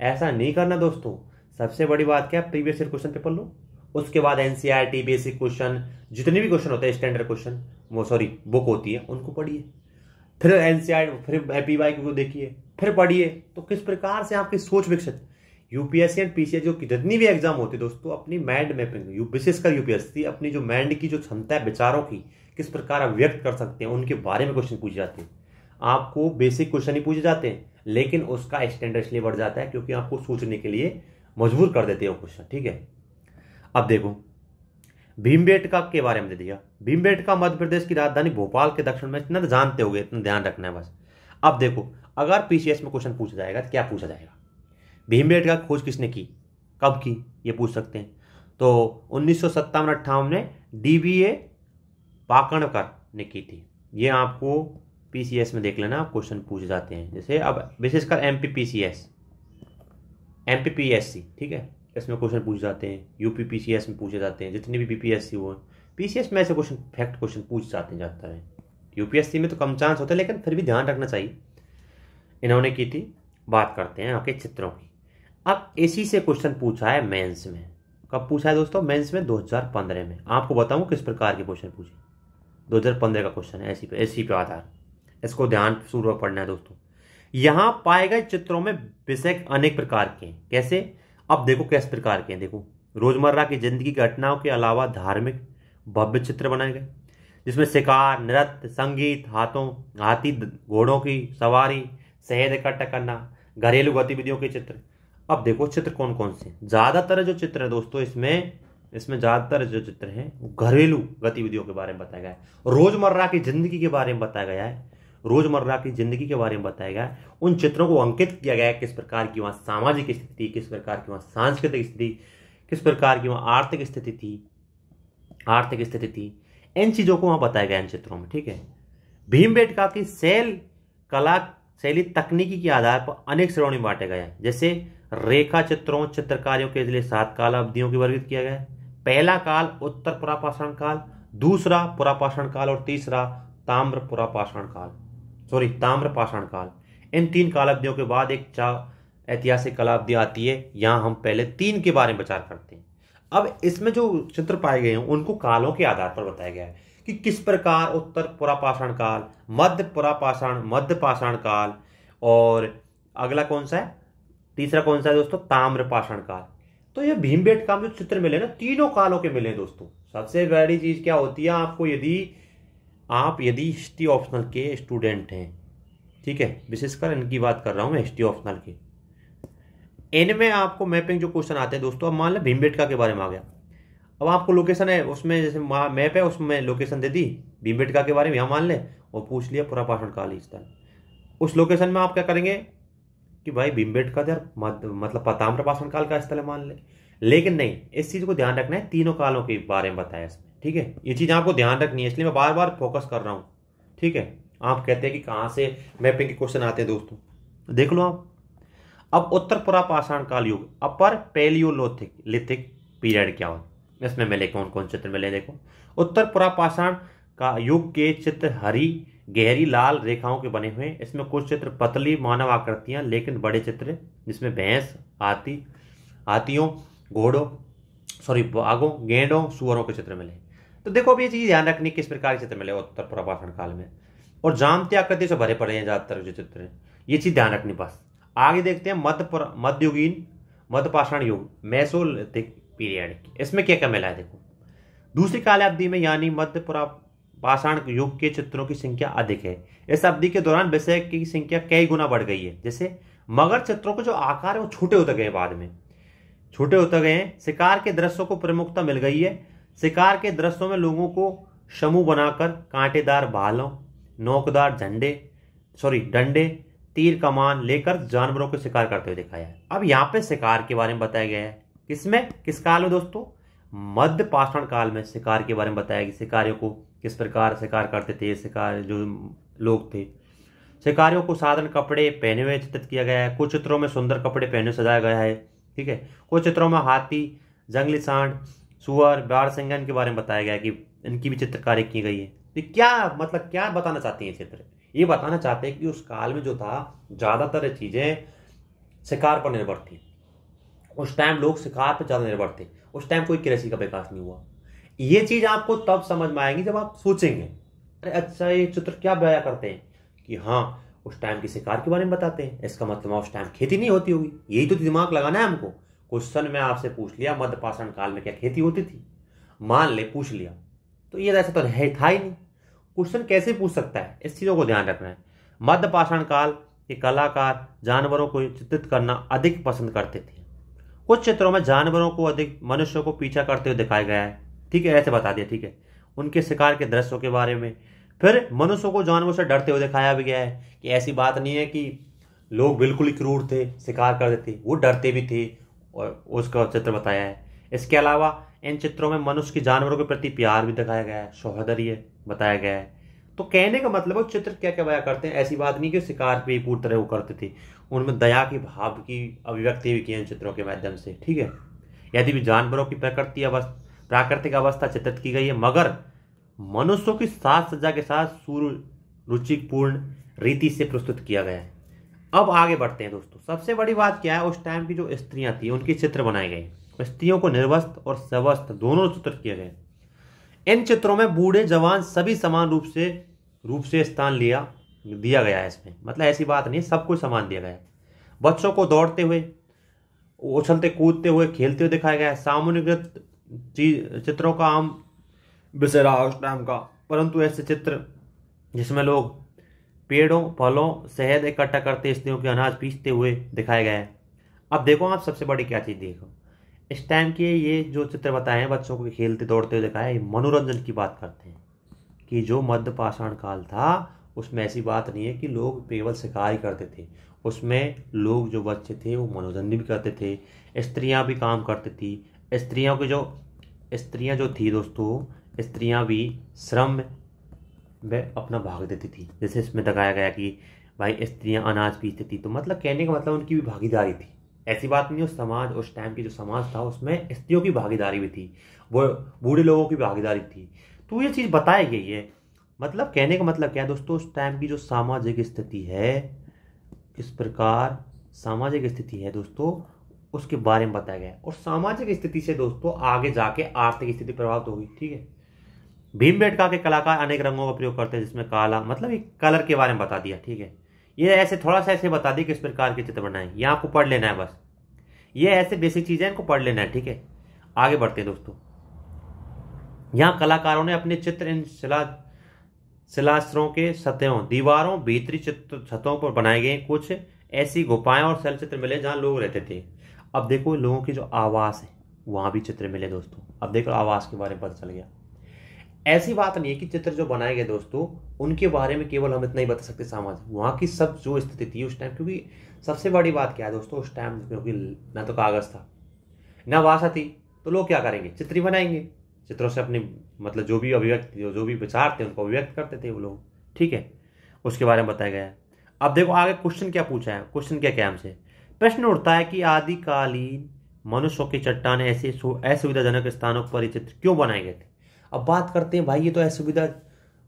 ऐसा नहीं करना दोस्तों। सबसे बड़ी बात क्या, प्रीवियस ईयर क्वेश्चन पेपर लो, उसके बाद एनसीईआरटी बेसिक क्वेश्चन, जितने भी क्वेश्चन होते हैं स्टैंडर्ड क्वेश्चन, वो सॉरी बुक होती है, उनको पढ़िए। फिर एनसीईआरटी, फिर पीवाईक्यू को देखिए, फिर पढ़िए। तो किस प्रकार से आपकी सोच विकसित। यूपीएससी एंड पीसीएस जो जितनी भी एग्जाम होती है दोस्तों, अपनी माइंड मैपिंग, विशेषकर यूपीएससी अपनी जो माइंड की जो क्षमता है विचारों की किस प्रकार आप व्यक्त कर सकते हैं, उनके बारे में क्वेश्चन पूछे जाते हैं। आपको बेसिक क्वेश्चन ही पूछे जाते हैं, लेकिन उसका स्टैंडर्ड इसलिए बढ़ जाता है क्योंकि आपको सोचने के लिए मजबूर कर देते हैं वो क्वेश्चन। ठीक है, अब देखो भीमबेटका के बारे में दे दिया। भीमबेटका मध्य प्रदेश की राजधानी भोपाल के दक्षिण में, इतना जानते होगे, इतना ध्यान रखना है बस। अब देखो अगर पीसीएस में क्वेश्चन पूछा जाएगा तो क्या पूछा जाएगा, भीमबेटका खोज किसने की, कब की, ये पूछ सकते हैं। तो 1957-58 में डीबीए पाकणकर ने की थी। ये आपको पीसीएस में देख लेना, क्वेश्चन पूछे जाते हैं। जैसे अब विशेषकर एमपीपीसीएस, एमपीपीएससी, ठीक है, इसमें क्वेश्चन पूछे जाते हैं। यूपीपीसीएस में पूछे जाते हैं, जितनी भी बीपीएससी वो पीसीएस में ऐसे क्वेश्चन फैक्ट क्वेश्चन पूछ जाते हैं ज़्यादातर है। यूपीएससी में तो कम चांस होता है, लेकिन फिर भी ध्यान रखना चाहिए। इन्होंने की थी। बात करते हैं आपके चित्रों की। अब इसी से क्वेश्चन पूछा है मेंस में। कब पूछा है दोस्तों, मेंस में 2015 में। आपको बताऊं किस प्रकार के क्वेश्चन पूछे, 2015 का क्वेश्चन है, ऐसी पे आधार। इसको ध्यान पूर्वक पढ़ना है दोस्तों। यहां पाए गए चित्रों में विषय अनेक प्रकार के हैं। कैसे, अब देखो किस प्रकार के हैं। देखो रोजमर्रा की जिंदगी की घटनाओं के अलावा धार्मिक भव्य चित्र बनाए गए, जिसमें शिकार, नृत्य, संगीत, हाथी घोड़ों की सवारी, शहद इकट्ठा करना, घरेलू गतिविधियों के चित्र। अब देखो चित्र कौन कौन से, ज्यादातर जो चित्र है दोस्तों इसमें ज्यादातर जो चित्र हैं वो घरेलू गतिविधियों के बारे में बताया गया है, रोजमर्रा की जिंदगी के बारे में बताया गया है, रोजमर्रा की जिंदगी के बारे में बताया गया है। उन चित्रों को अंकित किया गया है, किस प्रकार की वहां सामाजिक स्थिति, किस प्रकार की वहां सांस्कृतिक स्थिति, किस प्रकार की वहां आर्थिक स्थिति थी, इन चीजों को वहां बताया गया इन चित्रों में। ठीक है, भीमबेटका की शैली तकनीकी के आधार पर अनेक श्रेणियों में बांटे गए हैं। जैसे रेखा चित्रों चित्रकारियों के लिए 7 काल अवधियों की वर्गीकृत किया गया है। पहला काल उत्तर पुरापाषाण काल, दूसरा पुरापाषाण काल और तीसरा ताम्रपाषाण काल। इन 3 काल अवधियों के बाद एक ऐतिहासिक कालावधि आती है। यहां हम पहले 3 के बारे में विचार करते हैं। अब इसमें जो चित्र पाए गए हैं उनको कालों के आधार पर बताया गया है कि किस प्रकार उत्तर पुरापाषाण काल, मध्य पाषाण काल, और अगला कौन सा है, तीसरा कौन सा है दोस्तों, ताम्रपाषाण काल। तो ये भीमबेटका में जो चित्र मिले ना, तीनों कालों के मिले दोस्तों। सबसे बड़ी चीज क्या होती है, आपको यदि हिस्ट्री ऑप्शनल के स्टूडेंट हैं, ठीक है, विशेषकर इनकी बात कर रहा हूं मैं, हिस्ट्री ऑप्शनल की, इनमें आपको मैपिंग जो क्वेश्चन आते हैं दोस्तों, अब मान लें भीमबेटका के बारे में आ गया। अब आपको लोकेशन है उसमें, जैसे मैप है उसमें लोकेशन दे दी भीमबेटका के बारे में, यहाँ मान ले, और पूछ लिया पुरापाषाण काल स्थल। उस लोकेशन में आप क्या करेंगे कि भाई भीमबेटका मतलब ताम्रपाषाण काल का स्थल है मान ले। लेकिन नहीं, इस चीज को ध्यान रखना है, तीनों कालों के बारे में बताया इसमें। ठीक है, ये चीज आपको ध्यान रखनी है, इसलिए मैं बार बार फोकस कर रहा हूं। ठीक है, आप कहते हैं कि कहां से मैपिंग के क्वेश्चन आते हैं दोस्तों, देख लो आप। अब उत्तर पुरापाषाण काल युग, अपर पैलियोलिथिक पीरियड क्या हो, इसमें मिले कौन कौन चित्र मिले। देखो उत्तर पुरापाषाण का युग के चित्र हरी गहरी लाल रेखाओं के बने हुए हैं। इसमें कुछ चित्र पतली मानव आकृतियां, लेकिन बड़े चित्र जिसमें भैंस, हाथियों, बाघों, गेंडों, सुअरों के चित्र मिले। तो देखो अब ये चीज ध्यान रखनी किस प्रकार के चित्र मिले उत्तर पुरापाषाण काल में, और जामती आकृति से भरे पड़े हैं ज्यादातर जो चित्र हैं, ये चीज ध्यान रखनी बस। आगे देखते हैं मध्ययुगीन मध्यपाषाण युग, मेसोलिथिक पीरियड। इसमें क्या क्या मिला है देखो। दूसरी कालावधि में यानी मध्य पुरापाषाण युग के चित्रों की संख्या अधिक है। इस अवधि के दौरान विषय की संख्या कई गुना बढ़ गई है। जैसे मगर चित्रों के जो आकार है वो छोटे होते गए, बाद में छोटे होते गए हैं। शिकार के दृश्यों को प्रमुखता मिल गई है। शिकार के दृश्यों में लोगों को समूह बनाकर कांटेदार भालों, नोकदार डंडे, तीर कमान लेकर जानवरों को शिकार करते हुए दिखाया है। अब यहाँ पे शिकार के बारे में बताया गया है। किस काल में दोस्तों, मध्य पाषाण काल में शिकार के बारे में बताया गया। शिकारियों को किस प्रकार शिकार करते थे, शिकार जो लोग थे, शिकारियों को साधारण कपड़े पहने हुए चित्रित किया गया है। कुछ चित्रों में सुंदर कपड़े पहने सजाया गया है। ठीक है, कुछ चित्रों में हाथी, जंगली सांड, सुअर, बारसिंगन के बारे में बताया गया है कि इनकी भी चित्रकारी की गई है। तो क्या बताना चाहती है चित्र, ये बताना चाहते हैं कि उस काल में जो था ज्यादातर चीजें शिकार पर निर्भर थी। उस टाइम लोग शिकार पर ज्यादा निर्भर थे। उस टाइम कोई कृषि का विकास नहीं हुआ। ये चीज आपको तब समझ में आएगी जब आप सोचेंगे, अरे अच्छा ये चित्र क्या बयां करते हैं कि हाँ उस टाइम की शिकार के बारे में बताते हैं, इसका मतलब उस टाइम खेती नहीं होती होगी। यही तो दिमाग लगाना है हमको। क्वेश्चन में आपसे पूछ लिया मध्य पाषाण काल में क्या खेती होती थी, मान ले पूछ लिया, तो ये ऐसा तो है था ही नहीं। क्वेश्चन कैसे पूछ सकता है, इस चीजों को ध्यान रखना है। मध्य पाषाण काल के कलाकार जानवरों को चित्रित करना अधिक पसंद करते थे। कुछ चित्रों में जानवरों को अधिक मनुष्यों को पीछा करते हुए दिखाया गया है, ठीक है, ऐसे बता दिया, ठीक है। उनके शिकार के दृश्यों के बारे में, फिर मनुष्यों को जानवरों से डरते हुए दिखाया भी गया है कि ऐसी बात नहीं है कि लोग बिल्कुल ही क्रूर थे, शिकार करते थे, वो डरते भी थे, और उसका चित्र बताया है। इसके अलावा इन चित्रों में मनुष्य की जानवरों के प्रति प्यार भी दिखाया गया है, सौहार्द बताया गया है। तो कहने का मतलब है चित्र क्या क्या बयां करते हैं, ऐसी बात नहीं कि शिकार पे पूरी तरह वो करते थे, उनमें दया की भाव की अभिव्यक्ति भी की है इन चित्रों के माध्यम से, ठीक है। यदि भी जानवरों की प्राकृतिक अवस्था चित्रित की गई है, मगर मनुष्यों की साज सज्जा के साथ रुचिपूर्ण रीति से प्रस्तुत किया गया है। अब आगे बढ़ते हैं दोस्तों। सबसे बड़ी बात क्या है, उस टाइम की जो स्त्रियां थी उनके चित्र बनाए गए। स्त्रियों को निर्वस्त्र और सवस्त्र दोनों चित्र किए गए। इन चित्रों में बूढ़े जवान सभी समान रूप से स्थान दिया गया है इसमें, मतलब ऐसी बात नहीं, सबको समान दिया गया है। बच्चों को दौड़ते हुए, उछलते कूदते हुए, खेलते हुए दिखाया गया है। सामान्यकृत चित्रों का आम विषय रहा उस टाइम का, परंतु ऐसे चित्र जिसमें लोग पेड़ों फलों शहद इकट्ठा करते, स्त्रियों के अनाज पीसते हुए दिखाया गया है। अब देखो आप सबसे बड़ी क्या चीज देखो, इस टाइम के ये जो चित्र बताए हैं बच्चों को खेलते दौड़ते हुए दिखाया है, मनोरंजन की बात करते हैं कि जो मध्य पाषाण काल था उसमें ऐसी बात नहीं है कि लोग केवल शिकार ही करते थे। उसमें लोग जो बच्चे थे वो मनोरंजन भी करते थे, स्त्रियां भी काम करती थी। स्त्रियां जो थी दोस्तों, स्त्रियां भी श्रम में अपना भाग देती थी। जैसे इसमें दिखाया गया कि भाई स्त्रियां अनाज पीसती थी, तो मतलब कहने का मतलब उनकी भी भागीदारी थी। ऐसी बात नहीं, उस समाज उस टाइम की जो समाज था उसमें स्त्रियों की भागीदारी भी थी, वो बूढ़े लोगों की भागीदारी थी। तो ये चीज़ बताई गई है। मतलब कहने का मतलब क्या है दोस्तों, उस टाइम की जो सामाजिक स्थिति है, किस प्रकार सामाजिक स्थिति है दोस्तों, उसके बारे में बताया गया है। और सामाजिक स्थिति से दोस्तों आगे जाके आर्थिक स्थिति प्रभावित होगी, ठीक है। भीमबेटका के कलाकार अनेक रंगों का प्रयोग करते हैं, जिसमें काला, मतलब एक कलर के बारे में बता दिया, ठीक है। ये ऐसे थोड़ा सा ऐसे बता दी किस प्रकार के चित्र बनाए, ये आपको पढ़ लेना है बस। ये ऐसे बेसिक चीजें इनको पढ़ लेना है, ठीक है। आगे बढ़ते हैं दोस्तों। यहाँ कलाकारों ने अपने चित्र इन शिलास्त्रों के सतहों, दीवारों, भीतरी छतों पर बनाए गए कुछ ऐसी गुफाएं और शैल चित्र मिले जहां लोग रहते थे। अब देखो लोगों की जो आवास है वहां भी चित्र मिले दोस्तों। अब देखो आवास के बारे में पता चल गया। ऐसी बात नहीं है कि चित्र जो बनाए गए दोस्तों उनके बारे में केवल हम इतना ही बता सकते समाज, वहां की सब जो स्थिति थी उस टाइम, क्योंकि सबसे बड़ी बात क्या है दोस्तों, उस टाइम क्योंकि ना तो कागज था ना भाषा थी, तो लोग क्या करेंगे, चित्र ही बनाएंगे। चित्रों से अपने मतलब जो भी अभिव्यक्ति जो भी विचार थे उनको अभिव्यक्त करते थे वो लोग, ठीक है। उसके बारे में बताया गया है। अब देखो आगे क्वेश्चन क्या पूछा है, क्वेश्चन क्या क्या हमसे प्रश्न उठता है कि आदिकालीन मनुष्यों की चट्टाने ऐसे असुविधाजनक स्थानों पर ये चित्र क्यों बनाए गए थे। अब बात करते हैं भाई, ये तो असुविधा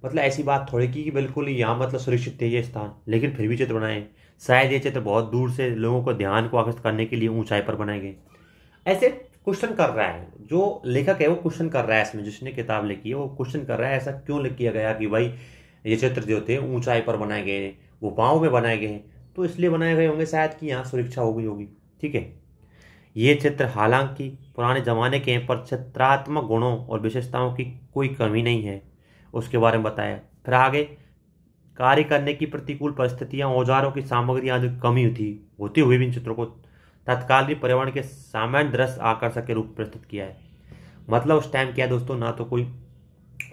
मतलब ऐसी बात थोड़ी की कि बिल्कुल यहाँ मतलब सुरक्षित थे ये स्थान, लेकिन फिर भी चित्र बनाए। शायद ये चित्र बहुत दूर से लोगों को ध्यान को आकर्षित करने के लिए ऊंचाई पर बनाए गए। ऐसे क्वेश्चन कर रहा है जो लेखक है, वो क्वेश्चन कर रहा है इसमें, जिसने किताब लिखी है वो क्वेश्चन कर रहा है ऐसा क्यों लिख किया गया कि भाई ये चित्र जो थे ऊंचाई पर बनाए गए, गुफाओं में बनाए गए, तो इसलिए बनाए गए होंगे शायद कि यहाँ सुरक्षा होगी, ठीक है। ये चित्र हालांकि पुराने जमाने के हैं, पर चित्रात्मक गुणों और विशेषताओं की कोई कमी नहीं है, उसके बारे में बताया। फिर आगे कार्य करने की प्रतिकूल परिस्थितियां, औजारों की सामग्रियां जो कमी थी होती हुई भी इन चित्रों को तत्कालीन पर्यावरण के सामान्य दृश्य आकर्षक के रूप में प्रस्तुत किया है। मतलब उस टाइम क्या है दोस्तों, ना तो कोई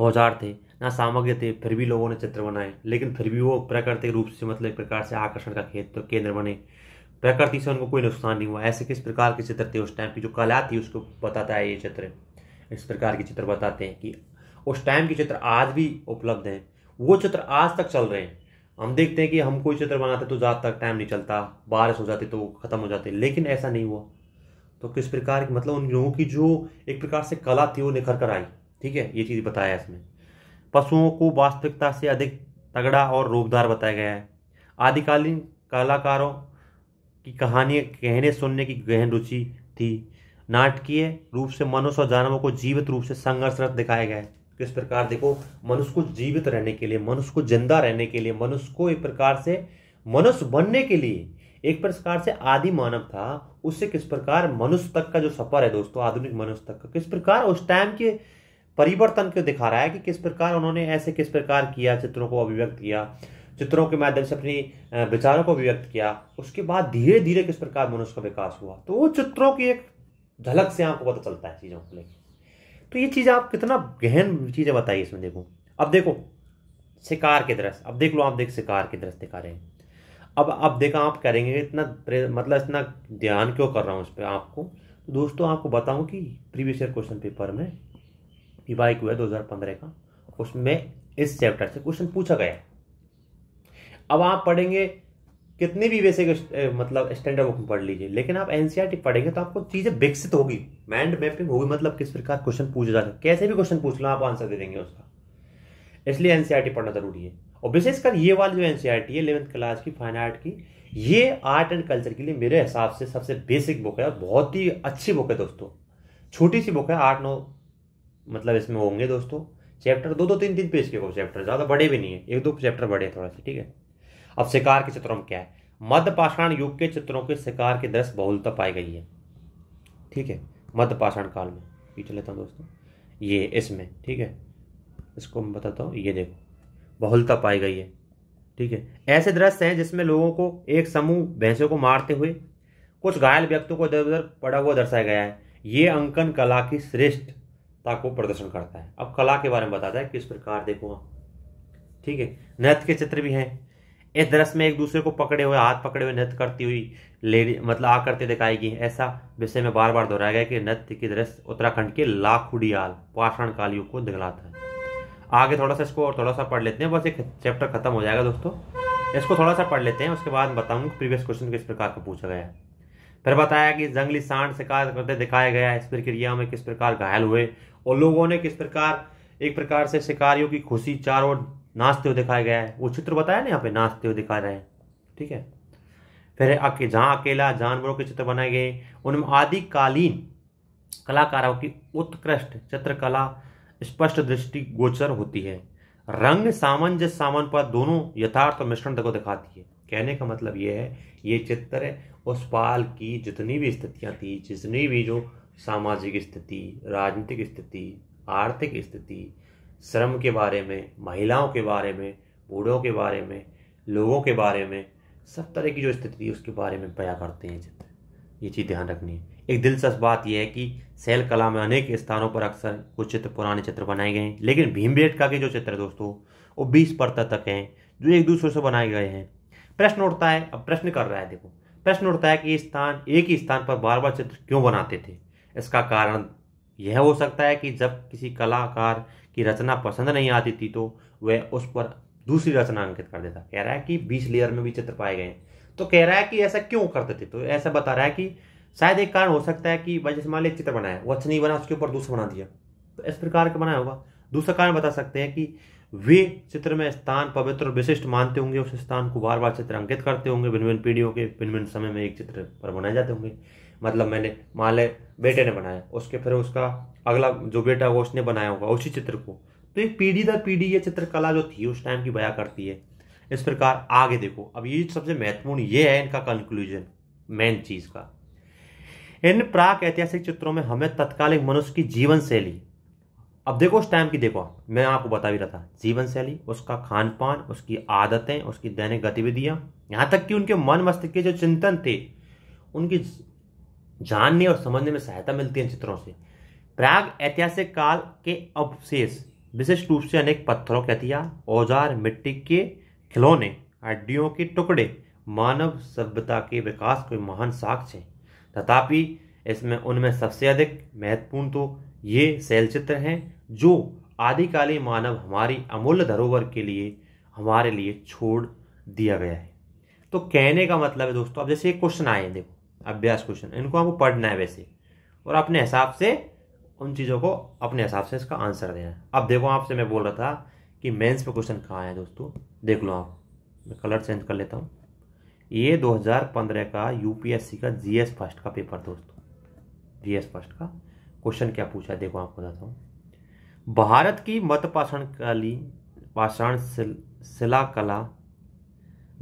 औजार थे ना सामग्री थे, फिर भी लोगों ने चित्र बनाए, लेकिन फिर भी वो प्राकृतिक रूप से मतलब एक प्रकार से आकर्षण का केंद्र बने, प्रकृति से उनको कोई नुकसान नहीं हुआ। ऐसे किस प्रकार के चित्र थे उस टाइम की जो कला थी उसको बताता है ये चित्र। इस प्रकार के चित्र बताते हैं कि उस टाइम के चित्र आज भी उपलब्ध हैं, वो चित्र आज तक चल रहे हैं। हम देखते हैं कि हम कोई चित्र बनाते तो ज़्यादा तक टाइम नहीं चलता, बारिश हो जाती तो वो खत्म हो जाते, लेकिन ऐसा नहीं हुआ। तो किस प्रकार की मतलब उन लोगों की जो एक प्रकार से कला थी वो निखर कर आई, ठीक है। ये चीज़ बताया इसमें। पशुओं को वास्तविकता से अधिक तगड़ा और रूपदार बताया गया है। आदिकालीन कलाकारों की कहानी कहने सुनने की गहन रुचि थी। नाटकीय रूप से मनुष्य और जानवरों को जीवित रूप से संघर्षरत दिखाया गया है। किस प्रकार देखो, मनुष्य को जीवित रहने के लिए, मनुष्य को जिंदा रहने के लिए, मनुष्य को एक प्रकार से मनुष्य बनने के लिए, एक प्रकार से आदि मानव था, उससे किस प्रकार मनुष्य तक का जो सफर है दोस्तों, आधुनिक मनुष्य तक का, किस प्रकार उस टाइम के परिवर्तन को दिखा रहा है कि किस प्रकार उन्होंने ऐसे किस प्रकार किया, चित्रों को अभिव्यक्त किया, चित्रों के माध्यम से अपनी विचारों को अभिव्यक्त किया। उसके बाद धीरे धीरे किस प्रकार मनुष्य का विकास हुआ, तो वो चित्रों की एक झलक से आपको पता चलता है चीजों को लेकर। तो ये चीज आप कितना गहन चीजें बताई इसमें। देखो अब देखो शिकार के दृश्य, अब देख लो, आप देख शिकार के दृश्य दिखा रहे हैं। अब देखा आप करेंगे इतना मतलब इतना ध्यान क्यों कर रहा हूं इस पर आपको, तो दोस्तों आपको बताऊं कि प्रीवियस ईयर क्वेश्चन पेपर में पीवाई क्यू है 2015 का, उसमें इस चैप्टर से क्वेश्चन पूछा गया है। अब आप पढ़ेंगे कितने भी बेसिक मतलब स्टैंडर्ड बुक में पढ़ लीजिए, लेकिन आप एनसीईआरटी पढ़ेंगे तो आपको चीजें विकसित होगी, माइंड मैपिंग होगी, मतलब किस प्रकार क्वेश्चन पूछे जाते हैं, कैसे भी क्वेश्चन पूछ लो आप आंसर दे देंगे उसका। इसलिए एनसीईआरटी पढ़ना जरूरी है। और विशेषकर ये वाली जो एनसीईआरटी है 11th क्लास की फाइन आर्ट की, ये आर्ट एंड कल्चर के लिए मेरे हिसाब से सबसे बेसिक बुक है और बहुत ही अच्छी बुक है दोस्तों। छोटी सी बुक है, 8-9 मतलब इसमें होंगे दोस्तों चैप्टर, 2-2 3-3 पेज के चैप्टर, ज्यादा बड़े भी नहीं है, 1-2 चैप्टर बड़े हैं थोड़ा सा, ठीक है। अब शिकार के चित्रों में क्या है, मध्य पाषाण युग के चित्रों के शिकार के दृश्य बहुलता पाई गई है, ठीक है। मध्य पाषाण काल में पीछे लेता हूं दोस्तों, ये इसमें, ठीक है, इसको मैं बताता हूं, ये देखो बहुलता पाई गई है, ठीक है। ऐसे दृश्य हैं जिसमें लोगों को एक समूह भैंसों को मारते हुए, कुछ घायल व्यक्तियों को इधर उधर पड़ा हुआ दर्शाया गया है। ये अंकन कला की श्रेष्ठता को प्रदर्शन करता है। अब कला के बारे में बताता है किस प्रकार, देखो ठीक है। नृत्य के चित्र भी हैं। इस दृश्य में एक दूसरे को पकड़े हुए, हाथ पकड़े हुए नृत्य करती हुई लेडी मतलब आकृति दिखाई गई। ऐसा विषय में बार बार दोहराया गया कि नृत्य की दृश्य उत्तराखंड के लाखुड़ियाल पाषाण काल युग को दिखलाता है। आगे थोड़ा सा इसको और थोड़ा सा पढ़ लेते हैं, बस एक चैप्टर खत्म हो जाएगा दोस्तों, इसको थोड़ा सा पढ़ लेते हैं, उसके बाद बताऊंगा प्रीवियस क्वेश्चन किस प्रकार का पूछा गया है। फिर बताया कि जंगली सांड शिकार करते दिखाया गया, इस प्रक्रिया में किस प्रकार घायल हुए और लोगों ने किस प्रकार एक प्रकार से शिकारियों की खुशी चारों ओर नाचते हुए दिखाया गया है। वो चित्र बताया ना यहाँ पे, नाचते हुए दिखा रहे हैं, ठीक है। फिर जहां अकेला जानवरों के चित्र बनाए गए, उनमें आदिकालीन कलाकारों की उत्कृष्ट चित्रकला स्पष्ट दृष्टि गोचर होती है। रंग सामंजस्य सामान पर दोनों यथार्थ और मिश्रण को दिखाती है। कहने का मतलब ये है, ये चित्र उस पाल की जितनी भी स्थितियां थी, जितनी भी जो सामाजिक स्थिति, राजनीतिक स्थिति, आर्थिक स्थिति, श्रम के बारे में, महिलाओं के बारे में, बूढ़ों के बारे में, लोगों के बारे में, सब तरह की जो स्थिति उसके बारे में बयां करते हैं चित्र। ये चीज ध्यान रखनी है। एक दिलचस्प बात यह है कि शैल कला में अनेक स्थानों पर अक्सर कुछ चित्र पुराने चित्र बनाए गए हैं, लेकिन भीमबेटका के जो चित्र दोस्तों वो 20% तक हैं जो एक दूसरे से बनाए गए हैं। प्रश्न उठता है, अब प्रश्न कर रहा है, देखो प्रश्न उठता है कि एक ही स्थान पर बार बार चित्र क्यों बनाते थे। इसका कारण यह हो सकता है कि जब किसी कलाकार की रचना पसंद नहीं आती थी तो वह उस पर दूसरी रचना अंकित कर देता। कह रहा है कि 20 लेयर में भी चित्र पाए गए, तो कह रहा है कि ऐसा क्यों करते थे, तो ऐसा बता रहा है कि शायद एक कारण हो सकता है कि जैसे मान लीजिए चित्र बनाया, वो अच्छा नहीं बना, उसके ऊपर दूसरा बना दिया, तो इस प्रकार का बनाया होगा। दूसरा कारण बता सकते हैं कि वे चित्र में स्थान पवित्र और विशिष्ट मानते होंगे, उस स्थान को बार बार चित्र अंकित करते होंगे, भिन्न भिन्न पीढ़ियों के भिन्न भिन्न समय में एक चित्र पर बनाए जाते होंगे। मतलब मैंने मान ले बेटे ने बनाया, उसके फिर उसका अगला जो बेटा होगा उसने बनाया होगा उसी चित्र को, तो एक पीढ़ी दर पीढ़ी ये चित्रकला जो थी उस टाइम की बयां करती है। इस प्रकार आगे देखो, अब ये सबसे महत्वपूर्ण ये है इनका कंक्लूजन मेन चीज का। इन प्राक ऐतिहासिक चित्रों में हमें तत्कालिक मनुष्य की जीवन शैली, अब देखो उस टाइम की, देखो मैं आपको बता भी रहा था, जीवन शैली, उसका खान पान, उसकी आदतें, उसकी दैनिक गतिविधियां, यहां तक कि उनके मन मस्तिष्क के जो चिंतन थे उनकी जानने और समझने में सहायता मिलती है चित्रों से। प्राग ऐतिहासिक काल के अवशेष विशिष्ट रूप से अनेक पत्थरों के हथियार, औजार, मिट्टी के खिलौने, हड्डियों के टुकड़े मानव सभ्यता के विकास के महान साक्ष्य हैं। तथापि इसमें उनमें सबसे अधिक महत्वपूर्ण तो ये शैलचित्र हैं जो आदिकालीन मानव हमारी अमूल्य धरोहर के लिए हमारे लिए छोड़ दिया गया है। तो कहने का मतलब है दोस्तों, अब जैसे एक क्वेश्चन आए, देखो अभ्यास क्वेश्चन, इनको आपको पढ़ना है वैसे और अपने हिसाब से उन चीज़ों को अपने हिसाब से इसका आंसर देना है। अब देखो आपसे मैं बोल रहा था कि मेंस पे क्वेश्चन कहाँ है दोस्तों। देख लो आप, मैं कलर चेंज कर लेता हूँ। ये 2015 का यूपीएससी का जीएस फर्स्ट का पेपर दोस्तों, जीएस फर्स्ट का क्वेश्चन क्या पूछा है देखो, आपको बताता हूँ। भारत की मध्य पाषाण शिला कला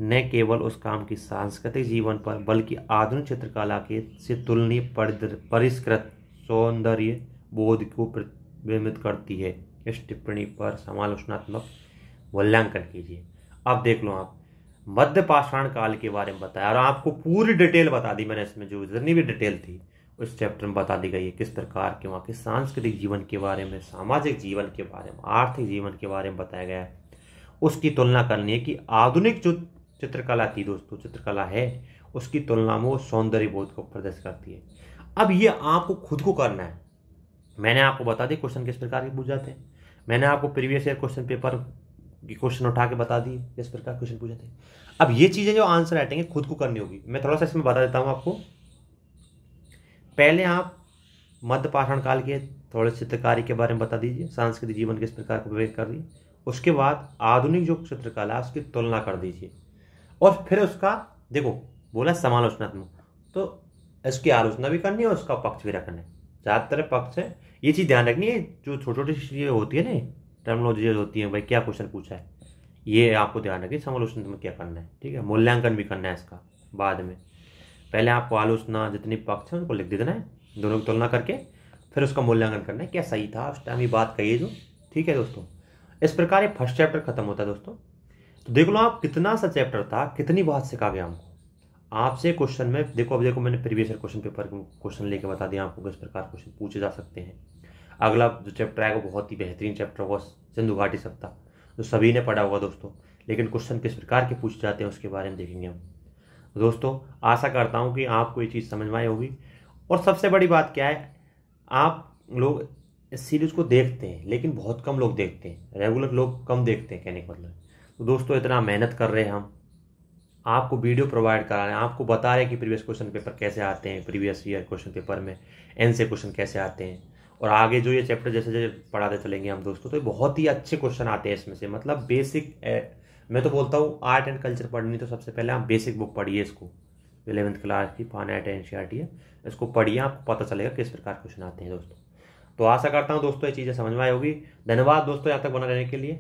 न केवल उस काम की सांस्कृतिक जीवन पर बल्कि आधुनिक चित्रकला के से तुलनीय परिष्कृत सौंदर्य बोध को प्रतिबिंबित करती है। इस टिप्पणी पर समालोचनात्मक मूल्यांकन कीजिए। अब देख लो आप, मध्य पाषाण काल के बारे में बताया और आपको पूरी डिटेल बता दी मैंने, इसमें जो जितनी भी डिटेल थी उस चैप्टर में बता दी गई है, किस प्रकार के वहाँ के सांस्कृतिक जीवन के बारे में, सामाजिक जीवन के बारे में, आर्थिक जीवन के बारे में बताया गया है। उसकी तुलना करनी है कि आधुनिक जो चित्रकला थी दोस्तों, चित्रकला है, उसकी तुलना में वो सौंदर्य बोध को प्रदर्शित करती है। अब ये आपको खुद को करना है। मैंने आपको बता दी क्वेश्चन किस प्रकार के पूछ जाते हैं, मैंने आपको प्रीवियस ईयर क्वेश्चन पेपर की क्वेश्चन उठा के बता दिए किस प्रकार क्वेश्चन पूछ जाते हैं। अब ये चीजें जो आंसर राइटिंग है खुद को करनी होगी। मैं थोड़ा सा इसमें बता देता हूँ आपको। पहले आप मध्य पाषाण काल के थोड़े चित्रकारी के बारे में बता दीजिए, सांस्कृतिक जीवन किस प्रकार को प्रभावित कर रही है। उसके बाद आधुनिक जो चित्रकला है उसकी तुलना कर दीजिए, और फिर उसका देखो बोला समालोचनात्मक, तो इसकी आलोचना भी करनी है, उसका पक्ष भी रखना है। ज़्यादातर पक्ष है, ये चीज़ ध्यान रखनी है, जो छोटी छोटी चीज़ें होती है ना, टर्मिनोलॉजी होती है, भाई क्या क्वेश्चन पूछा है, ये आपको ध्यान रखिए। समालोचना में क्या करना है, ठीक है, मूल्यांकन भी करना है इसका बाद में। पहले आपको आलोचना जितनी पक्ष है उनको लिख देना है, दोनों की तुलना करके, फिर उसका मूल्यांकन करना है क्या सही था उस टाइम, ये बात कहिए जो, ठीक है दोस्तों। इस प्रकार ये फर्स्ट चैप्टर खत्म होता है दोस्तों। तो देख लो आप कितना सा चैप्टर था, कितनी बात सिखा गया हमको। आपसे क्वेश्चन में देखो, अब देखो मैंने previous year question paper question लेके बता दिया आपको किस प्रकार क्वेश्चन पूछे जा सकते हैं। अगला जो चैप्टर आएगा बहुत ही बेहतरीन चैप्टर होगा, सिंधु घाटी सप्ताह, जो सभी ने पढ़ा होगा दोस्तों, लेकिन क्वेश्चन किस प्रकार के पूछे जाते हैं उसके बारे में देखेंगे हम दोस्तों। आशा करता हूँ कि आपको ये चीज़ समझ में आई होगी। और सबसे बड़ी बात क्या है, आप लोग इस सीरीज को देखते हैं लेकिन बहुत कम लोग देखते हैं, रेगुलर लोग कम देखते हैं कहने का मतलब। तो दोस्तों इतना मेहनत कर रहे हैं हम, आपको वीडियो प्रोवाइड करा रहे हैं, आपको बता रहे हैं कि प्रीवियस क्वेश्चन पेपर कैसे आते हैं, प्रीवियस ईयर क्वेश्चन पेपर में एनसे क्वेश्चन कैसे आते हैं, और आगे जो ये चैप्टर जैसे जैसे पढ़ाते चलेंगे हम दोस्तों, तो बहुत ही अच्छे क्वेश्चन आते हैं इसमें से। मतलब बेसिक, मैं तो बोलता हूँ आर्ट एंड कल्चर पढ़नी तो सबसे पहले आप बेसिक बुक पढ़िए, इसको 11th क्लास की फाइनाइट एनसीईआरटी है, इसको पढ़िए, आपको पता चलेगा किस प्रकार क्वेश्चन आते हैं दोस्तों। तो आशा करता हूँ दोस्तों ये चीज़ें समझ में आई होगी। धन्यवाद दोस्तों यहाँ तक बना रहने के लिए।